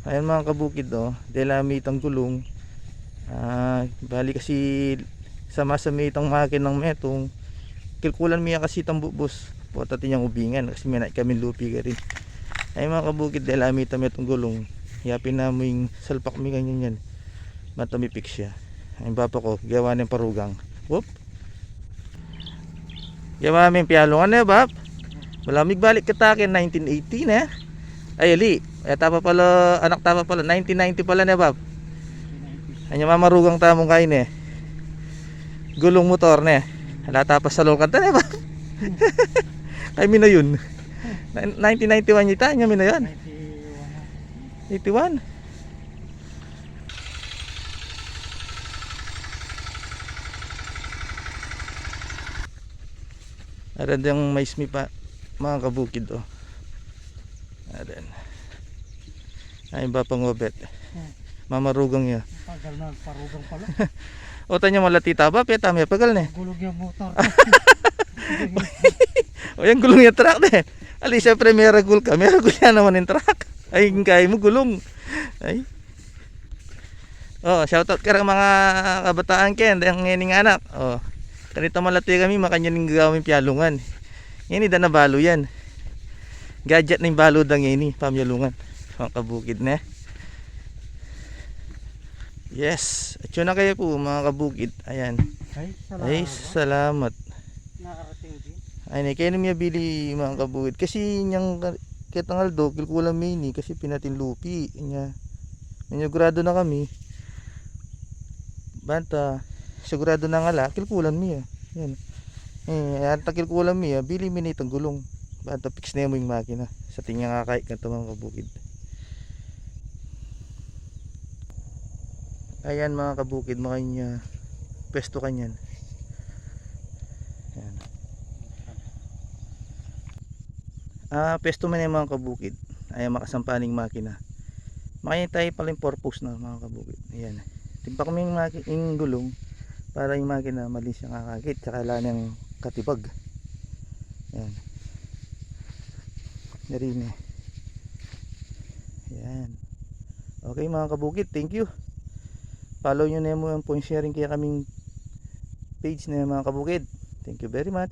Ayan mga kabukid, oh, delamit ang gulong. Bali kasi sama sa itang makin ng metong kilkulan miya kasi itang bubos po tatin yung ubingan kasi may kami lupi ka rin. Ay mga kabukid, delamit ang metong gulong, yapin na mo yung salpak mi ganyan yan matamipik siya. Ay bapa ko gawa ng parugang, whoop, gawa namin piyalungan na bap. Malamig balik katakin 1980 na. Ay ali, tapa pala, anak tapa pala 1990 pala na bab. Anya mamarugang tamong kain eh. Gulong motor ne. Hala tapas sa lol kanta ne bab. Ay mina yun. 1991 yita nya mina yun. 81. Aran yung mais mi pa mga kabukid, oh. Ayan. Ay ba pangobet. Mamarugang ya. Pagal na parugang pala. O tanya malatita ba peta mi pagal ne. Gulog yung motor. O yung gulong yung truck ne. Ali syempre may ragul ka. May ragul yan naman yung truck. Ay kaya mo gulong. Ay. Oh, shoutout ka mga kabataan ken ang ngening anak. Oh. Kanita malati kami makanyaning gagawin piyalungan. Yan ida na balo yan. Gadget na yung balo dang ini pamyalungan. Mga kabukid na. Yes. At yun na kayo po mga kabukid. Ayan. Ay salamat. Nakarating din. Ay kaya namiya bili mga kabukid. Kasi niyang ketangal do kilkulang mini kasi pinatin lupi niya. Minugurado na kami. Banta sigurado na nga la kilkulan miya. Yan. At kilkulan miya bili minitang gulong. Banta fix na mo yung makina. Sa tingin nga kahit kanto mga kabukid. Ayan mga kabukid, makanya pesto kanyan. Ayan. Pesto man yung mga kabukid. Ayan makasampaning makina. Makanya tayo pala yung purpose na mga kabukid. Ayan. Timpa kami yung gulong para yung makina malis yung kakakit tsaka lang yung katibag. Ayan. Narin eh. Ayan. Okay mga kabukid, thank you. Follow nyo na mo yung point sharing kaya kaming page na mga kabukid. Thank you very much.